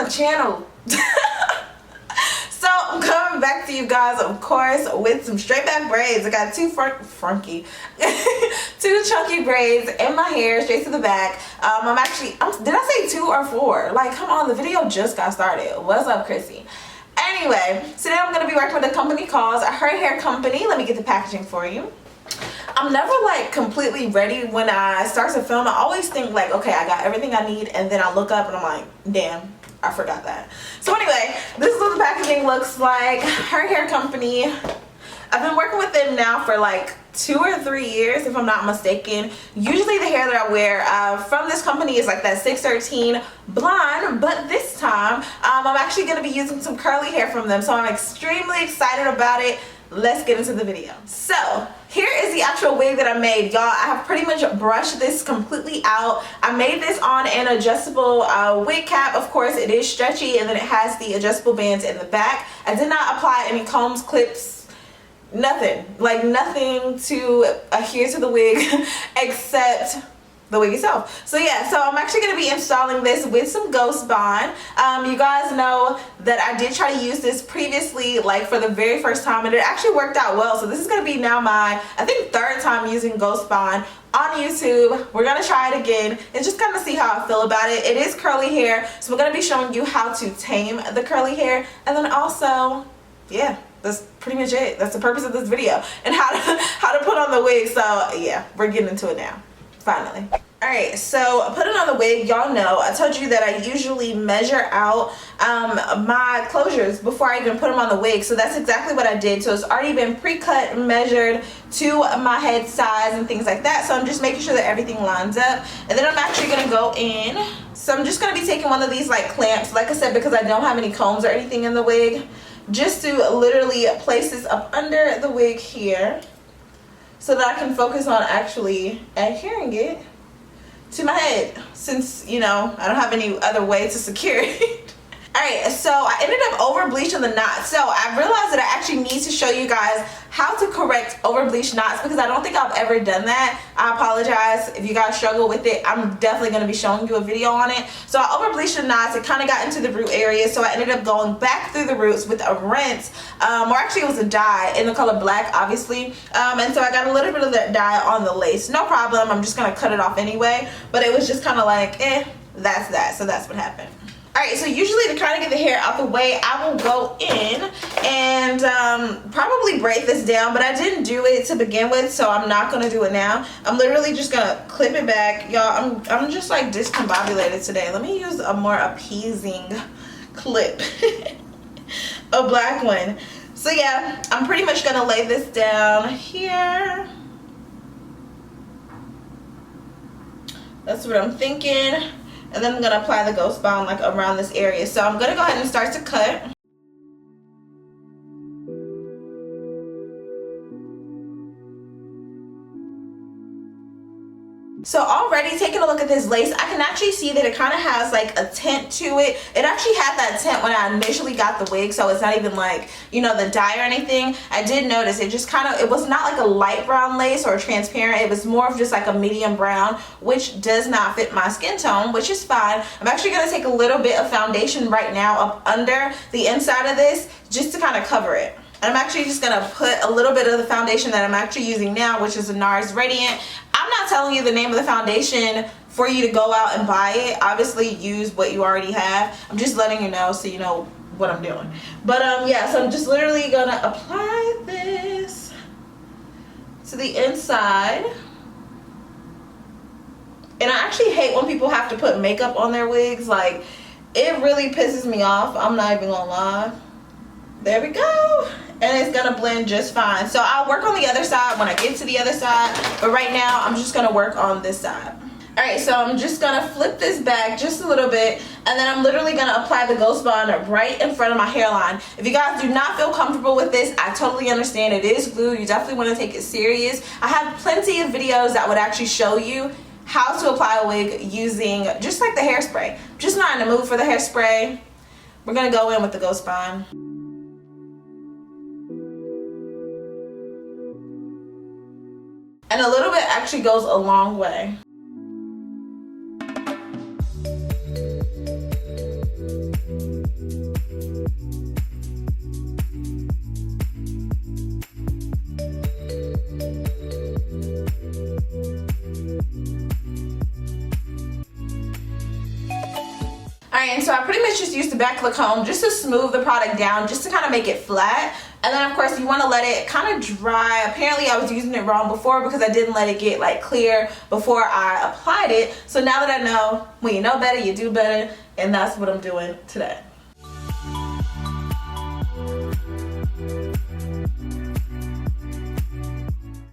my channel. So I'm coming back to you guys, of course, with some straight back braids. I got two two chunky braids in my hair, straight to the back. Did I say 2 or 4? Like, come on, the video just got started. What's up, Chrissy? Anyway, today I'm gonna be working with a company called HerHairCompany. Let me get the packaging for you. I'm never like completely ready when I start to film. I always think like, okay, I got everything I need, and then I look up and I'm like, damn, I forgot that. So anyway, this is what the packaging looks like. HerHairCompany. I've been working with them now for like 2 or 3 years, if I'm not mistaken. Usually the hair that I wear from this company is like that 613 blonde, but this time I'm actually going to be using some curly hair from them, so I'm extremely excited about it. Let's get into the video. So here is the actual wig that I made, y'all. I have pretty much brushed this completely out. I made this on an adjustable wig cap. Of course, it is stretchy, and then it has the adjustable bands in the back. I did not apply any combs, clips, nothing. Like nothing to adhere to the wig except the wig itself. So yeah, so I'm actually going to be installing this with some Ghost Bond. You guys know that I did try to use this previously, like for the very first time, and it actually worked out well. So this is going to be now my, I think, 3rd time using Ghost Bond on YouTube. We're going to try it again and just kind of see how I feel about it. It is curly hair, so we're going to be showing you how to tame the curly hair, and then also, yeah, that's pretty much it. That's the purpose of this video, and how to put on the wig. So yeah, we're getting into it now. Finally. Alright, so putting on the wig, y'all know I told you that I usually measure out my closures before I even put them on the wig. So that's exactly what I did. So it's already been pre-cut and measured to my head size and things like that. So I'm just making sure that everything lines up. And then I'm actually going to go in. So I'm just going to be taking one of these like clamps, like I said, because I don't have any combs or anything in the wig, just to literally place this up under the wig here, so that I can focus on actually adhering it to my head, since, you know, I don't have any other way to secure it. Alright, so I ended up over bleaching the knots. So I realized that I actually need to show you guys how to correct over bleached knots, because I don't think I've ever done that. I apologize if you guys struggle with it. I'm definitely going to be showing you a video on it. So I over bleached the knots. It kind of got into the root area, so I ended up going back through the roots with a rinse, or actually it was a dye in the color black, obviously. And so I got a little bit of that dye on the lace. No problem. I'm just going to cut it off anyway. But it was just kind of like, that's that. So that's what happened. Alright, so usually to kind of get the hair out the way, I will go in and probably braid this down, but I didn't do it to begin with, so I'm not going to do it now. I'm literally just going to clip it back. Y'all, I'm just like discombobulated today. Let me use a more appeasing clip. A black one. So yeah, I'm pretty much going to lay this down here. That's what I'm thinking. And then I'm going to apply the Ghost Bond like around this area. So I'm going to go ahead and start to cut. So already taking a look at this lace, I can actually see that it kind of has like a tint to it. It actually had that tint when I initially got the wig, so it's not even like, you know, the dye or anything. I did notice it just kind of, it was not like a light brown lace or transparent. It was more of just like a medium brown, which does not fit my skin tone, which is fine. I'm actually going to take a little bit of foundation right now up under the inside of this, just to kind of cover it. And I'm actually just going to put a little bit of the foundation that I'm actually using now, which is the NARS Radiant. I'm not telling you the name of the foundation for you to go out and buy it. Obviously, use what you already have. I'm just letting you know so you know what I'm doing. But yeah, so I'm just literally going to apply this to the inside. And I actually hate when people have to put makeup on their wigs. Like, it really pisses me off. I'm not even going to lie. There we go. And it's gonna blend just fine. So I'll work on the other side when I get to the other side, but right now I'm just gonna work on this side. Alright, so I'm just gonna flip this back just a little bit, and then I'm literally gonna apply the Ghost Bond right in front of my hairline. If you guys do not feel comfortable with this, I totally understand. It is glue. You definitely want to take it serious. I have plenty of videos that would actually show you how to apply a wig using just like the hairspray. Just not in the mood for the hairspray. We're gonna go in with the Ghost Bond. And a little bit actually goes a long way. Alright, and so I pretty much just used the back of the comb just to smooth the product down, just to kind of make it flat. And then of course you want to let it kind of dry. Apparently I was using it wrong before because I didn't let it get like clear before I applied it. So now that I know, when you know better, you do better, and that's what I'm doing today.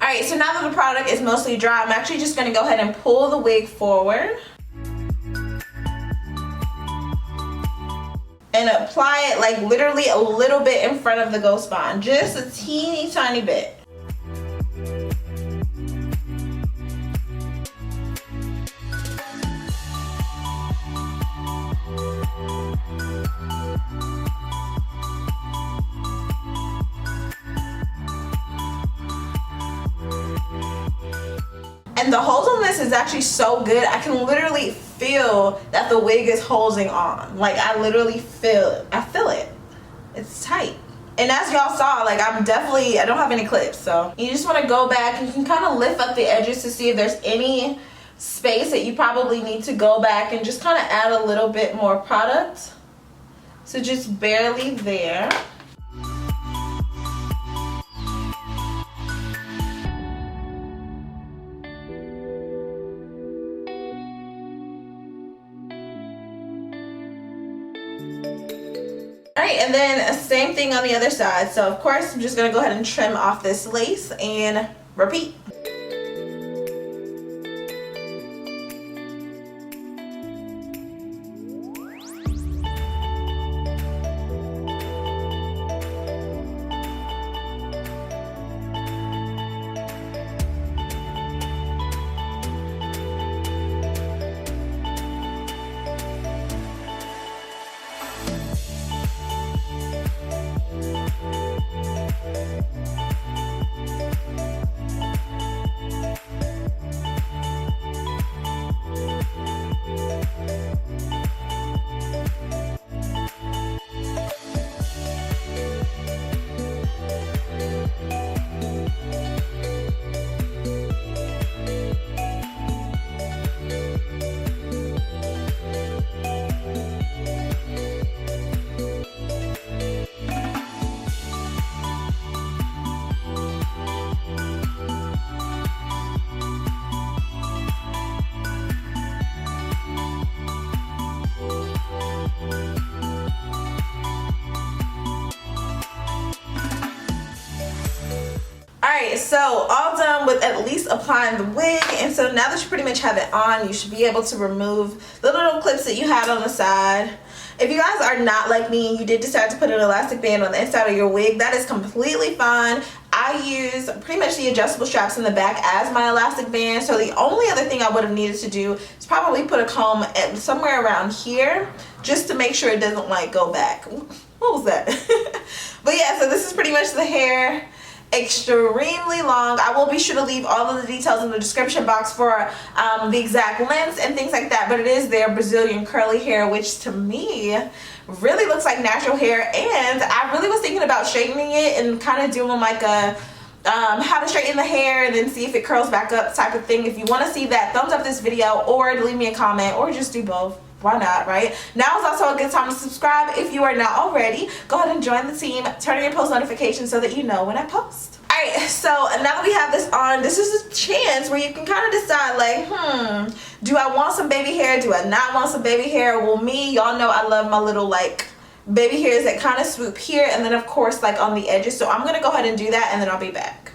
Alright, so now that the product is mostly dry, I'm actually just going to go ahead and pull the wig forward and apply it like literally a little bit in front of the ghost bond, just a teeny tiny bit. And the hold on this is actually so good. I can literally feel that the wig is holding on. Like I literally feel it. I feel it. It's tight. And as y'all saw, like I don't have any clips. So you just want to go back and you can kind of lift up the edges to see if there's any space that you probably need to go back and just kind of add a little bit more product. So just barely there. Alright, and then same thing on the other side. So of course I'm just going to go ahead and trim off this lace and repeat. Alright, so all done with at least applying the wig, and so now that you pretty much have it on, you should be able to remove the little clips that you had on the side. If you guys are not like me and you did decide to put an elastic band on the inside of your wig, that is completely fine. I use pretty much the adjustable straps in the back as my elastic band, so the only other thing I would have needed to do is probably put a comb at somewhere around here just to make sure it doesn't like go back. What was that? But yeah, so this is pretty much the hair. Extremely long. I will be sure to leave all of the details in the description box for the exact lengths and things like that, but it is their Brazilian curly hair, which to me really looks like natural hair, and I really was thinking about straightening it and kind of doing like a how to straighten the hair and then see if it curls back up type of thing. If you want to see that, thumbs up this video or leave me a comment, or just do both. Why not, right? Now is also a good time to subscribe if you are not already. Go ahead and join the team. Turn on your post notifications so that you know when I post. Alright, so now that we have this on, this is a chance where you can kind of decide like, do I want some baby hair? Do I not want some baby hair? Well, me, y'all know I love my little like baby hairs that kind of swoop here and then of course like on the edges. So I'm going to go ahead and do that and then I'll be back.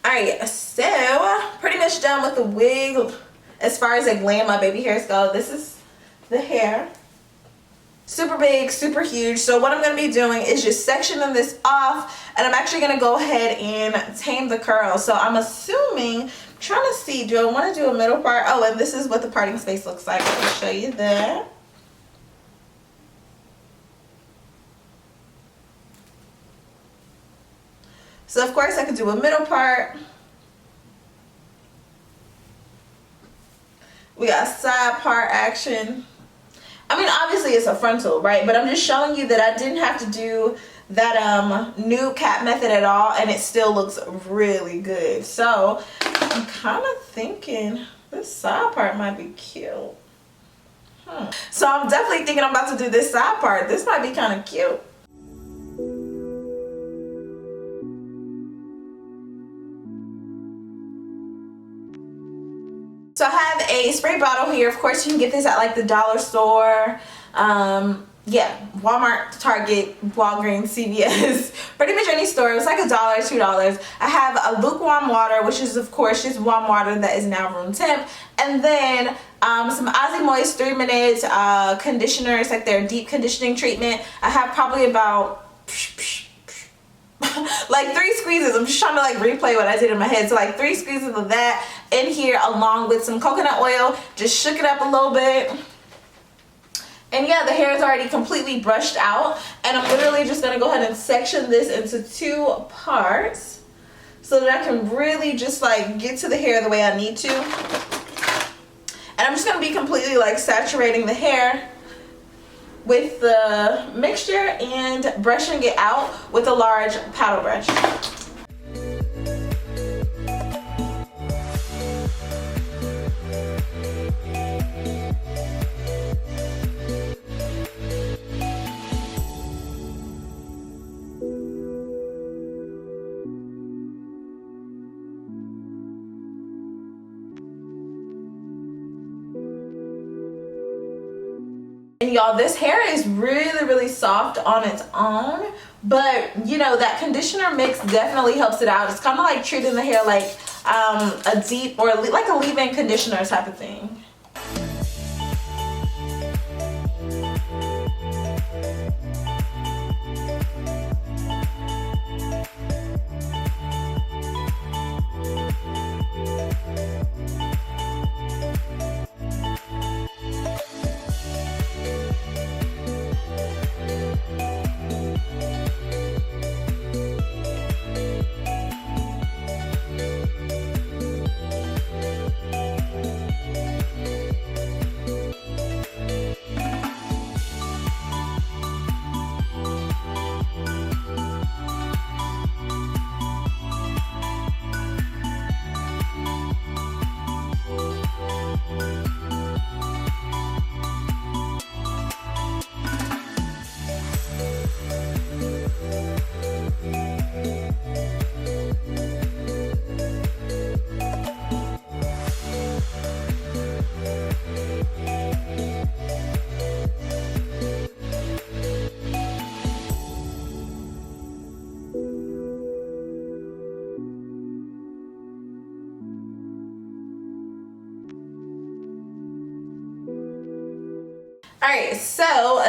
Alright, so pretty much done with the wig as far as like laying my baby hairs go. This is the hair. Super big, super huge. So what I'm going to be doing is just sectioning this off, and I'm actually going to go ahead and tame the curls. So I'm assuming, trying to see, do I want to do a middle part? Oh, and this is what the parting space looks like. Let me show you that. So of course I could do a middle part. We got side part action. I mean, obviously it's a frontal, right? But I'm just showing you that I didn't have to do that nude cap method at all, and it still looks really good. So I'm kind of thinking this side part might be cute. So I'm definitely thinking I'm about to do this side part. This might be kind of cute. So I have a spray bottle here. Of course, you can get this at like the dollar store. Yeah, Walmart, Target, Walgreens, CVS, pretty much any store. It's like $1, $2. I have a lukewarm water, which is of course just warm water that is now room temp, and then some Aussie Moist 3 minute conditioner. It's like their deep conditioning treatment. I have probably about like 3 squeezes. I'm just trying to like replay what I did in my head. So like 3 squeezes of that in here, along with some coconut oil. Just shook it up a little bit. And yeah, the hair is already completely brushed out, and I'm literally just gonna go ahead and section this into 2 parts so that I can really just like get to the hair the way I need to. And I'm just gonna be completely like saturating the hair with the mixture and brushing it out with a large paddle brush. And y'all, this hair is really soft on its own, but you know, that conditioner mix definitely helps it out. It's kind of like treating the hair like a deep or like a leave-in conditioner type of thing. Alright, so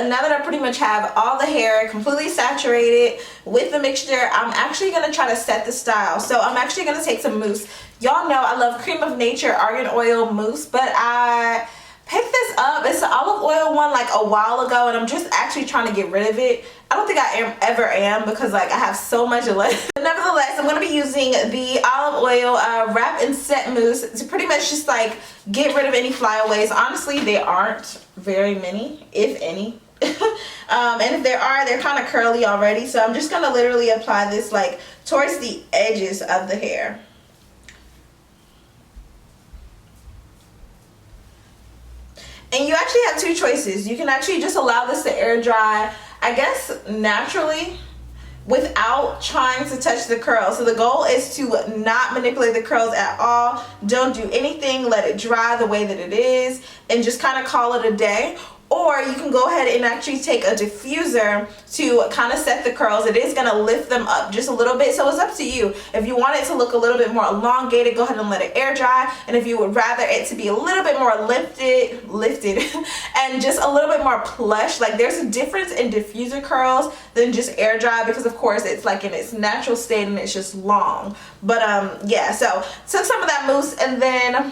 now that I pretty much have all the hair completely saturated with the mixture, I'm actually going to try to set the style. So I'm actually going to take some mousse. Y'all know I love Cream of Nature Argan Oil Mousse, but I picked this up. It's an olive oil one like a while ago, and I'm just actually trying to get rid of it. I don't think I ever am because like I have so much left. But nevertheless, I'm going to be using the olive oil wrap and set mousse to pretty much just like get rid of any flyaways. Honestly, there aren't very many, if any. And if there are, they're kind of curly already. So I'm just going to literally apply this like towards the edges of the hair. And you actually have 2 choices. You can actually just allow this to air dry, I guess, naturally, without trying to touch the curls. So the goal is to not manipulate the curls at all. Don't do anything. Let it dry the way that it is and just kind of call it a day. Or you can go ahead and actually take a diffuser to kind of set the curls. It is going to lift them up just a little bit. So it's up to you. If you want it to look a little bit more elongated, go ahead and let it air dry. And if you would rather it to be a little bit more lifted and just a little bit more plush, like there's a difference in diffuser curls than just air dry, because of course it's like in its natural state and it's just long. But yeah, so took some of that mousse, and then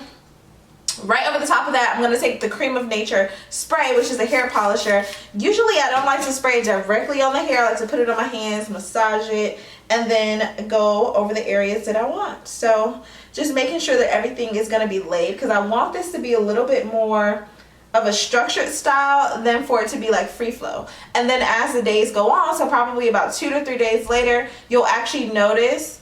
right over the top of that, I'm going to take the Cream of Nature spray, which is a hair polisher. Usually I don't like to spray directly on the hair. I like to put it on my hands, massage it, and then go over the areas that I want. So just making sure that everything is going to be laid, because I want this to be a little bit more of a structured style than for it to be like free flow. And then as the days go on, so probably about 2 to 3 days later, you'll actually notice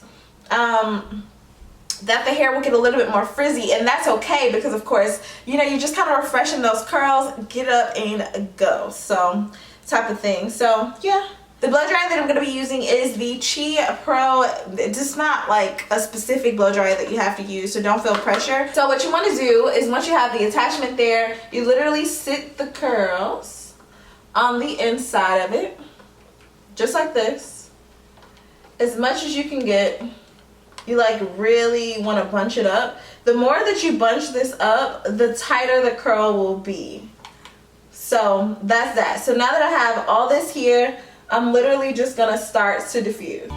that the hair will get a little bit more frizzy, and that's okay because of course, you know, you're just kind of refreshing those curls, get up and go, so type of thing. So yeah. The blow dryer that I'm going to be using is the Chi Pro. It's just not like a specific blow dryer that you have to use, so don't feel pressure. So what you want to do is once you have the attachment there, you literally sit the curls on the inside of it, just like this, as much as you can get. You like really want to bunch it up. The more that you bunch this up, the tighter the curl will be. So that's that. So now that I have all this here, I'm literally just gonna start to diffuse.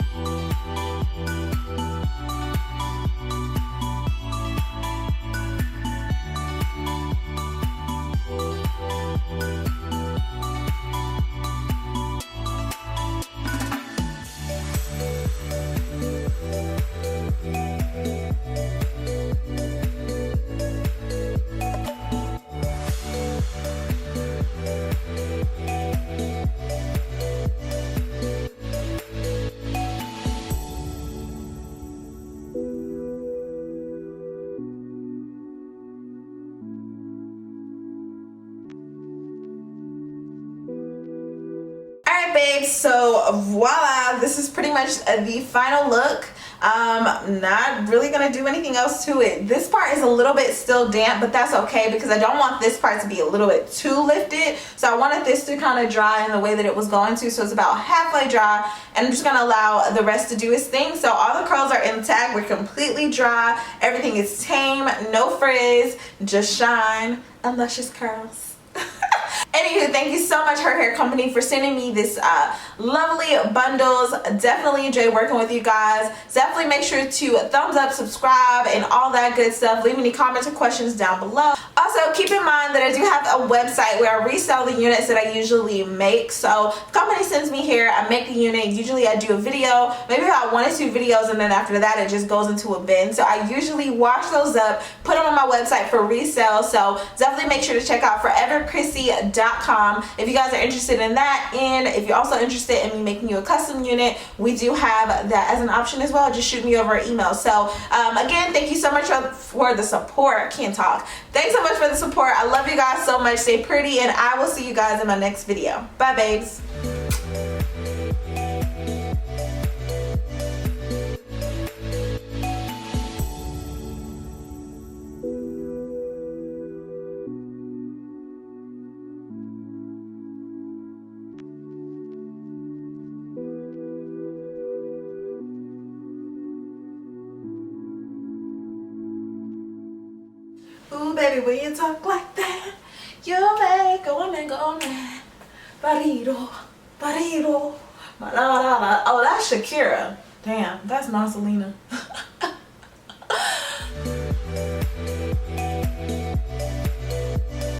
Babes, so voila, this is pretty much the final look. Not really gonna do anything else to it. This part is a little bit still damp, but that's okay because I don't want this part to be a little bit too lifted. So I wanted this to kind of dry in the way that it was going to, so it's about halfway dry, and I'm just gonna allow the rest to do its thing. So all the curls are intact, we're completely dry, everything is tame, no frizz, just shine and luscious curls. Anywho, thank you so much, HerHairCompany, for sending me this lovely bundles. Definitely enjoy working with you guys. Definitely make sure to thumbs up, subscribe, and all that good stuff. Leave any comments or questions down below. Also, keep in mind that I do have a website where I resell the units that I usually make. So if the company sends me here, I make a unit. Usually I do a video, maybe about 1 or 2 videos, and then after that it just goes into a bin. So I usually wash those up, put them on my website for resale. So definitely make sure to check out ForeverCryssy.com if you guys are interested in that. And if you're also interested in me making you a custom unit, we do have that as an option as well. Just shoot me over an email. So again, thank you so much for the support. I can't talk. Thanks so much for the support. I love you guys so much. Stay pretty, and I will see you guys in my next video. Bye, babes. Ooh, baby, when you talk like that, you make a woman go mad. Barito, barito, ba-da-da-da. Oh, that's Shakira. Damn, that's not Selena.